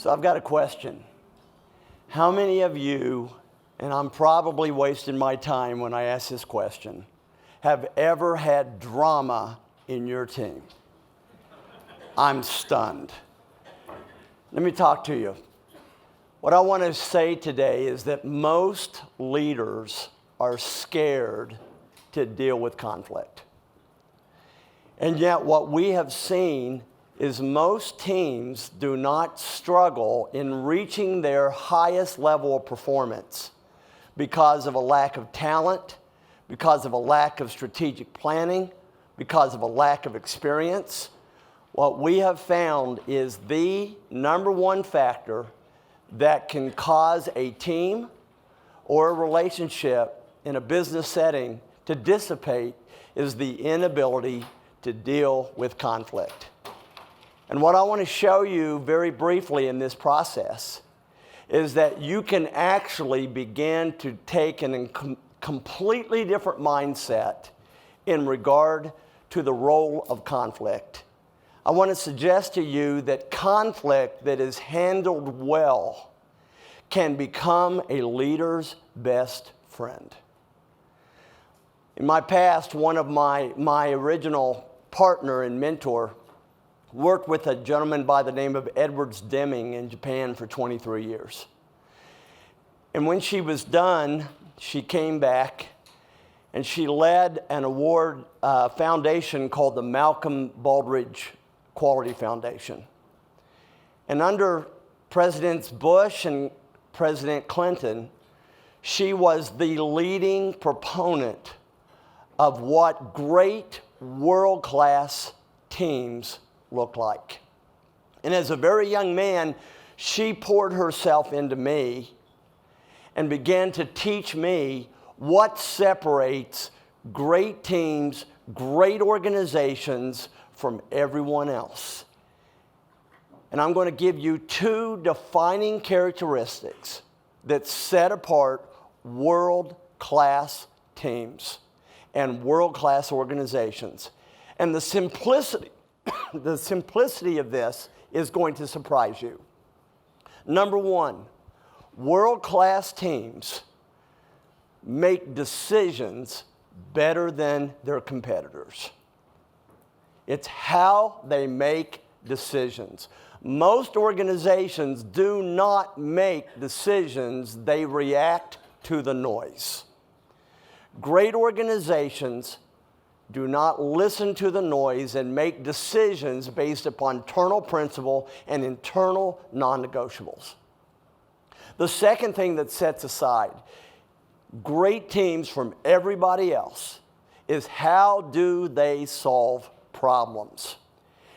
So I've got a question. How many of you, and I'm probably wasting my time when I ask this question, have ever had drama in your team? I'm stunned. Let me talk to you. What I want to say today is that most leaders are scared to deal with conflict. And yet what we have seen is most teams do not struggle in reaching their highest level of performance because of a lack of talent, because of a lack of strategic planning, because of a lack of experience. What we have found is the number one factor that can cause a team or a relationship in a business setting to dissipate is the inability to deal with conflict. And what I want to show you very briefly in this process is that you can actually begin to take a completely different mindset in regard to the role of conflict. I want to suggest to you that conflict that is handled well can become a leader's best friend. In my past, one of my original partner and mentor worked with a gentleman by the name of Edwards Deming in Japan for 23 years. And when she was done, she came back and she led an award foundation called the Malcolm Baldrige Quality Foundation. And under Presidents Bush and President Clinton, she was the leading proponent of what great world-class teams look like. And as a very young man, she poured herself into me and began to teach me what separates great teams, great organizations from everyone else. And I'm going to give you two defining characteristics that set apart world-class teams and world-class organizations. And the simplicity of this is going to surprise you. Number one, world-class teams make decisions better than their competitors. It's how they make decisions. Most organizations do not make decisions, they react to the noise. Great organizations do not listen to the noise and make decisions based upon internal principle and internal non-negotiables. The second thing that sets aside great teams from everybody else is how do they solve problems.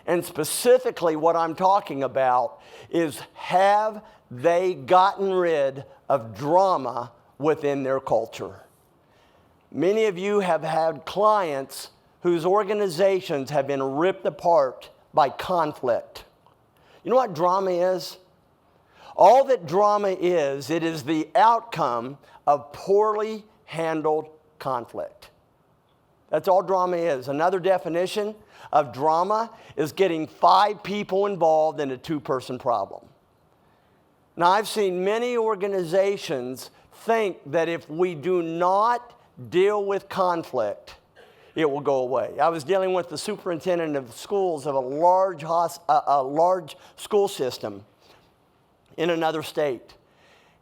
And specifically what I'm talking about is have they gotten rid of drama within their culture. Many of you have had clients whose organizations have been ripped apart by conflict. You know what drama is? All that drama is, it is the outcome of poorly handled conflict. That's all drama is. Another definition of drama is getting 5 people involved in a 2-person problem. Now, I've seen many organizations think that if we do not deal with conflict, it will go away. I was dealing with the superintendent of schools of a large school system in another state.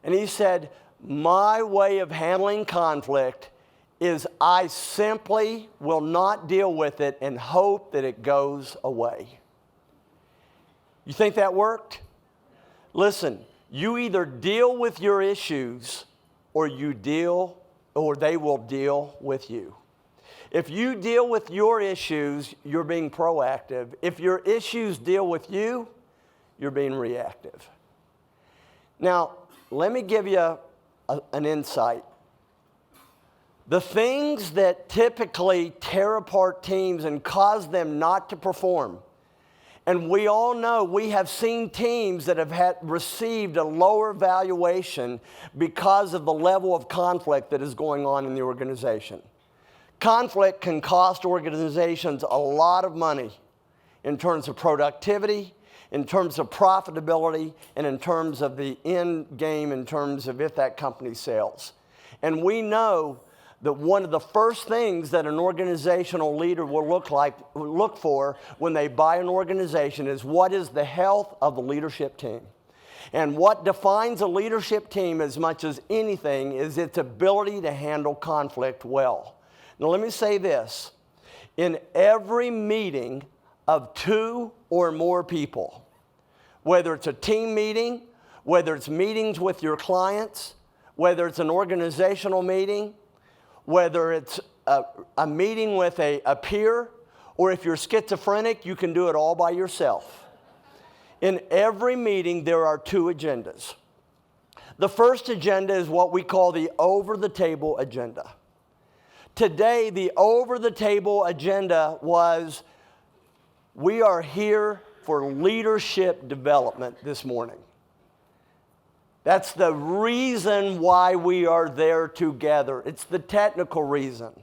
And he said, my way of handling conflict is I simply will not deal with it and hope that it goes away. You think that worked? Listen, you either deal with your issues or they will deal with you. If you deal with your issues, you're being proactive. If your issues deal with you, you're being reactive. Now, let me give you an insight. The things that typically tear apart teams and cause them not to perform, and we all know we have seen teams that have received a lower valuation because of the level of conflict that is going on in the organization. Conflict can cost organizations a lot of money in terms of productivity, in terms of profitability and in terms of the end game, in terms of if that company sells. And we know that one of the first things that an organizational leader will look for when they buy an organization is what is the health of the leadership team. And what defines a leadership team as much as anything is its ability to handle conflict well. Now let me say this. In every meeting of 2 or more people, whether it's a team meeting, whether it's meetings with your clients, whether it's an organizational meeting, whether it's a meeting with a peer, or if you're schizophrenic, you can do it all by yourself. In every meeting, there are 2 agendas. The first agenda is what we call the over-the-table agenda. Today, the over-the-table agenda was, we are here for leadership development this morning. That's the reason why we are there together. It's the technical reason.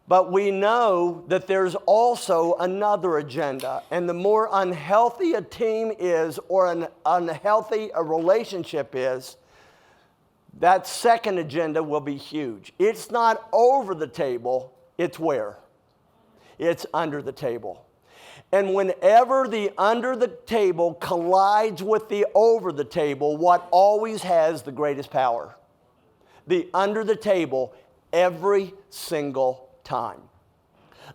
But we know that there's also another agenda. And the more unhealthy a team is or an unhealthy a relationship is, that second agenda will be huge. It's not over the table, it's where? It's under the table. And whenever the under the table collides with the over the table, what always has the greatest power? The under the table every single time.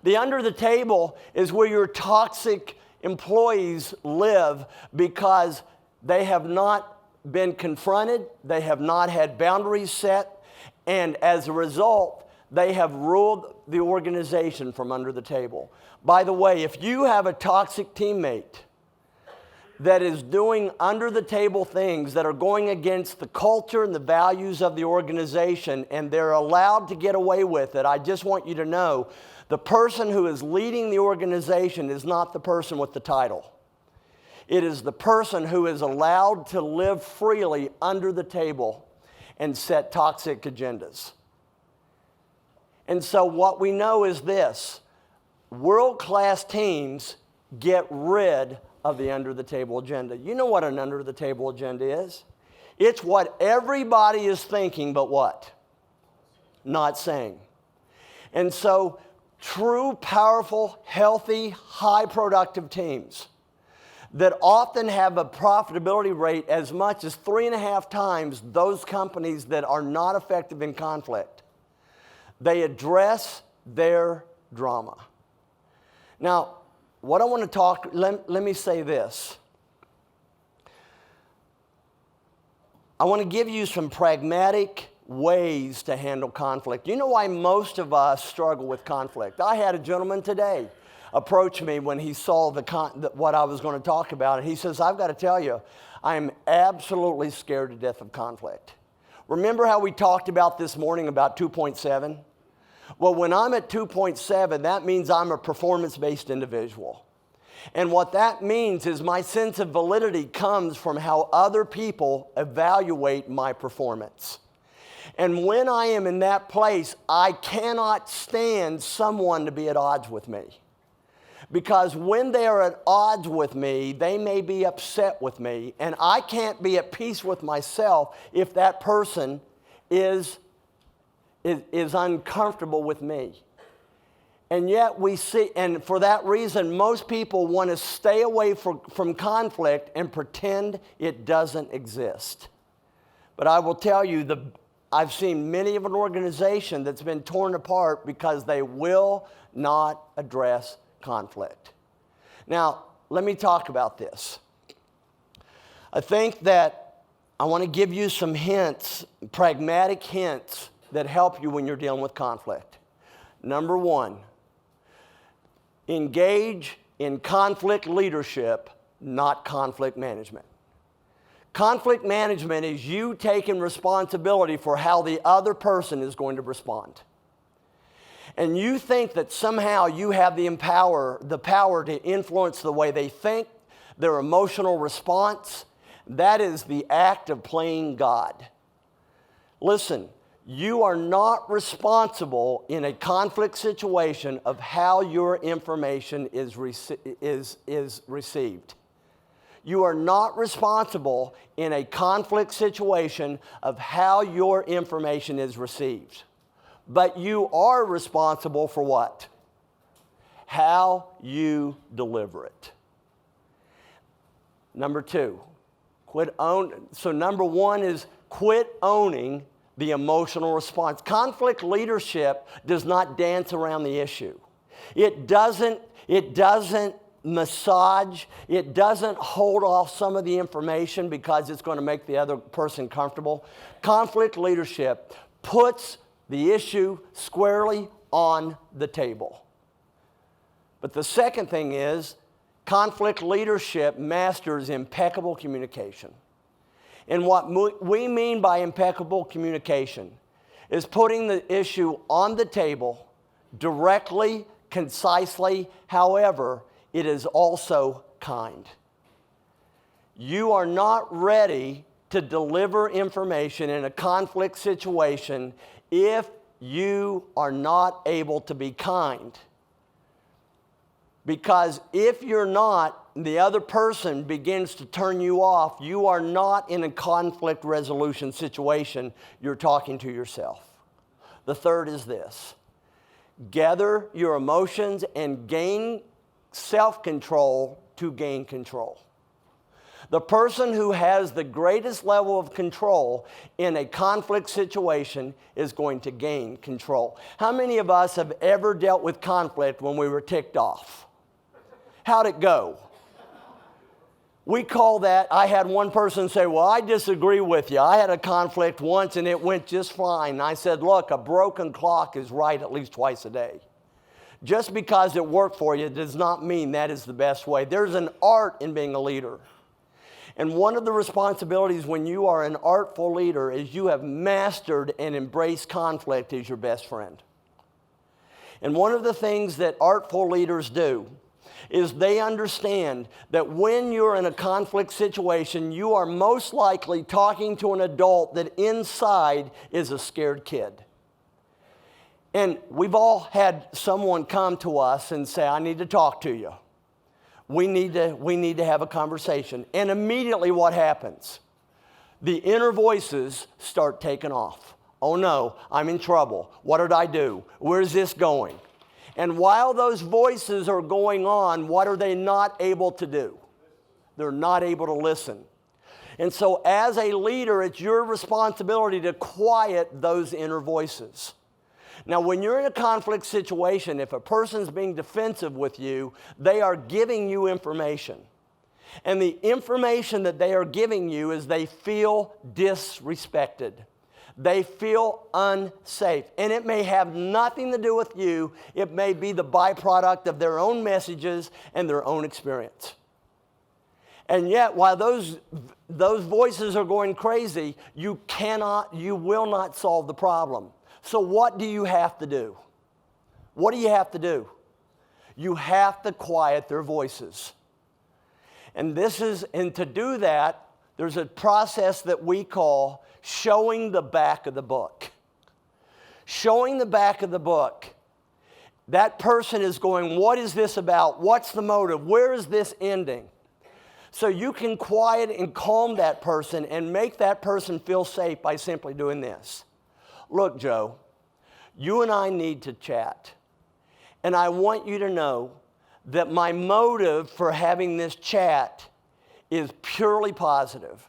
The under the table is where your toxic employees live because they have not been confronted, they have not had boundaries set, and as a result, they have ruled the organization from under the table. By the way, if you have a toxic teammate that is doing under the table things that are going against the culture and the values of the organization and they're allowed to get away with it, I just want you to know the person who is leading the organization is not the person with the title. It is the person who is allowed to live freely under the table and set toxic agendas. And so what we know is this. World-class teams get rid of the under-the-table agenda. You know what an under-the-table agenda is? It's what everybody is thinking, but what? Not saying. And so true, powerful, healthy, high-productive teams that often have a profitability rate as much as 3.5 times those companies that are not effective in conflict, they address their drama. Now, what I want to talk, let me say this. I want to give you some pragmatic ways to handle conflict. You know why most of us struggle with conflict? I had a gentleman today approach me when he saw what I was going to talk about, and he says, I've got to tell you, I am absolutely scared to death of conflict. Remember how we talked about this morning about 2.7? Well, when I'm at 2.7, that means I'm a performance-based individual. And what that means is my sense of validity comes from how other people evaluate my performance. And when I am in that place, I cannot stand someone to be at odds with me. Because when they are at odds with me, they may be upset with me, and I can't be at peace with myself if that person is uncomfortable with me. And yet we see, and for that reason, most people want to stay away from conflict and pretend it doesn't exist. But I will tell you, I've seen many of an organization that's been torn apart because they will not address conflict. Now, let me talk about this. I think that I want to give you some hints, pragmatic hints, that help you when you're dealing with conflict. Number 1, engage in conflict leadership, not conflict management. Conflict management is you taking responsibility for how the other person is going to respond. And you think that somehow you have the power to influence the way they think, their emotional response. That is the act of playing God. Listen, you are not responsible in a conflict situation of how your information is received. You are not responsible in a conflict situation of how your information is received. But you are responsible for what? How you deliver it. Number two, so number one is quit owning the emotional response. Conflict leadership does not dance around the issue. It doesn't massage, it doesn't hold off some of the information because it's going to make the other person comfortable. Conflict leadership puts the issue squarely on the table. But the second thing is, conflict leadership masters impeccable communication. And what we mean by impeccable communication is putting the issue on the table directly, concisely, however, it is also kind. You are not ready to deliver information in a conflict situation if you are not able to be kind. Because if you're not, the other person begins to turn you off, you are not in a conflict resolution situation, you're talking to yourself. The third is this: gather your emotions and gain self-control to gain control. The person who has the greatest level of control in a conflict situation is going to gain control. How many of us have ever dealt with conflict when we were ticked off? How'd it go? We call that, I had one person say, well, I disagree with you. I had a conflict once and it went just fine. And I said, look, a broken clock is right at least twice a day. Just because it worked for you does not mean that is the best way. There's an art in being a leader. And one of the responsibilities when you are an artful leader is you have mastered and embraced conflict as your best friend. And one of the things that artful leaders do is they understand that when you're in a conflict situation, you are most likely talking to an adult that inside is a scared kid. And we've all had someone come to us and say, I need to talk to you. We need to have a conversation. And immediately what happens? The inner voices start taking off. Oh no, I'm in trouble. What did I do? Where's this going? And while those voices are going on, what are they not able to do? They're not able to listen. And so as a leader, it's your responsibility to quiet those inner voices. Now, when you're in a conflict situation, if a person's being defensive with you, they are giving you information. And the information that they are giving you is they feel disrespected. They feel unsafe. And it may have nothing to do with you. It may be the byproduct of their own messages and their own experience. And yet, while those voices are going crazy, you will not solve the problem. So what do you have to do? What do you have to do? You have to quiet their voices. And to do that, there's a process that we call showing the back of the book. Showing the back of the book. That person is going, what is this about? What's the motive? Where is this ending? So you can quiet and calm that person and make that person feel safe by simply doing this. Look, Joe, you and I need to chat. And I want you to know that my motive for having this chat is purely positive.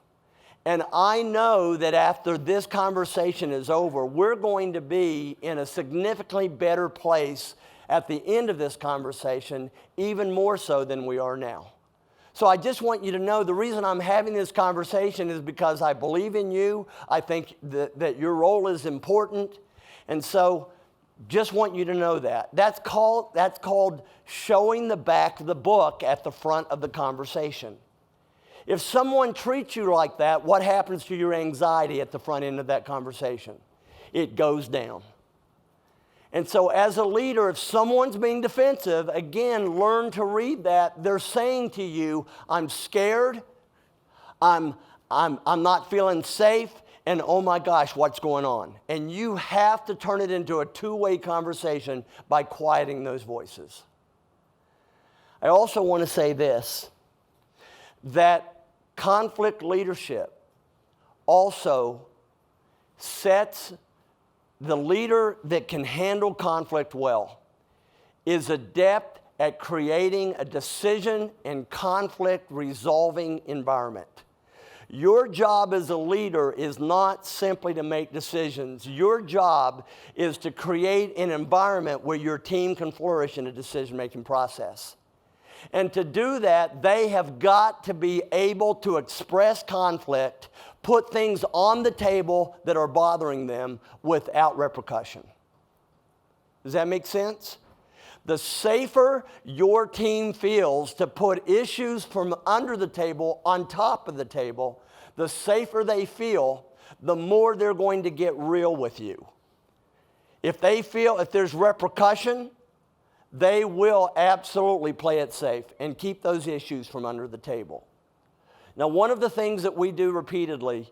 And I know that after this conversation is over, we're going to be in a significantly better place at the end of this conversation, even more so than we are now. So I just want you to know the reason I'm having this conversation is because I believe in you. I think that your role is important. And so just want you to know that. That's called showing the back of the book at the front of the conversation. If someone treats you like that, what happens to your anxiety at the front end of that conversation? It goes down. And so as a leader, if someone's being defensive, again, learn to read that. They're saying to you, I'm scared, I'm not feeling safe, and oh my gosh, what's going on? And you have to turn it into a two-way conversation by quieting those voices. I also want to say this, that conflict leadership also sets the leader that can handle conflict well is adept at creating a decision and conflict resolving environment. Your job as a leader is not simply to make decisions. Your job is to create an environment where your team can flourish in a decision-making process. And to do that, they have got to be able to express conflict, put things on the table that are bothering them without repercussion. Does that make sense? The safer your team feels to put issues from under the table on top of the table, the safer they feel, the more they're going to get real with you. If they feel if there's repercussion, they will absolutely play it safe and keep those issues from under the table. Now, one of the things that we do repeatedly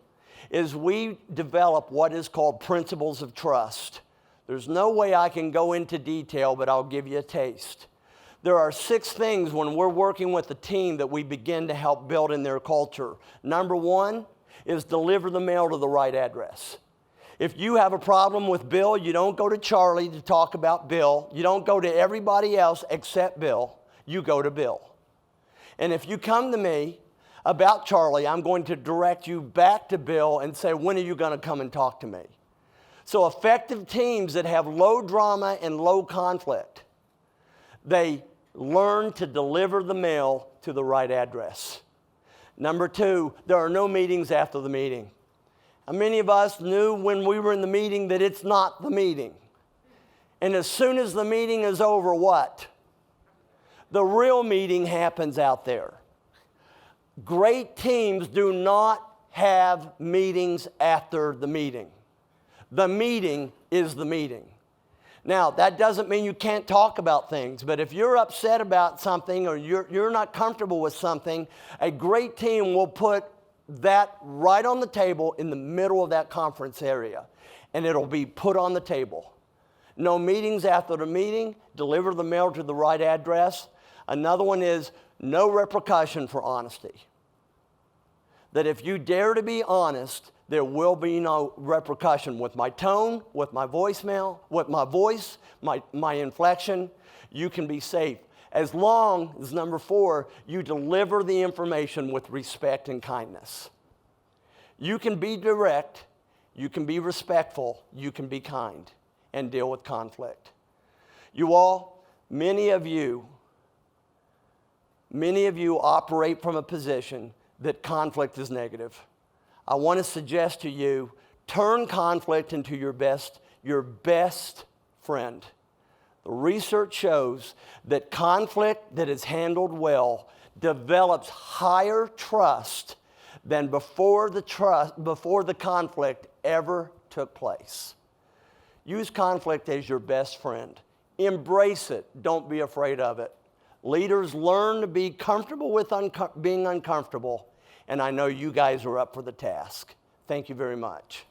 is we develop what is called principles of trust. There's no way I can go into detail, but I'll give you a taste. There are 6 things when we're working with a team that we begin to help build in their culture. Number 1 is deliver the mail to the right address. If you have a problem with Bill, you don't go to Charlie to talk about Bill. You don't go to everybody else except Bill. You go to Bill. And if you come to me about Charlie, I'm going to direct you back to Bill and say, when are you going to come and talk to me? So effective teams that have low drama and low conflict, they learn to deliver the mail to the right address. Number 2, there are no meetings after the meeting. And many of us knew when we were in the meeting that it's not the meeting. And as soon as the meeting is over, what? The real meeting happens out there. Great teams do not have meetings after the meeting. The meeting is the meeting. Now, that doesn't mean you can't talk about things, but if you're upset about something or you're not comfortable with something, a great team will put that right on the table in the middle of that conference area, and it'll be put on the table. No meetings after the meeting, deliver the mail to the right address. Another one is no repercussion for honesty. That if you dare to be honest, there will be no repercussion with my tone, with my voicemail, with my voice, my inflection. You can be safe. As long as, number 4, you deliver the information with respect and kindness. You can be direct, you can be respectful, you can be kind, and deal with conflict. You all, many of you operate from a position that conflict is negative. I want to suggest to you, turn conflict into your best friend. The research shows that conflict that is handled well develops higher trust than before the conflict ever took place. Use conflict as your best friend. Embrace it. Don't be afraid of it. Leaders learn to be comfortable with being uncomfortable, and I know you guys are up for the task. Thank you very much.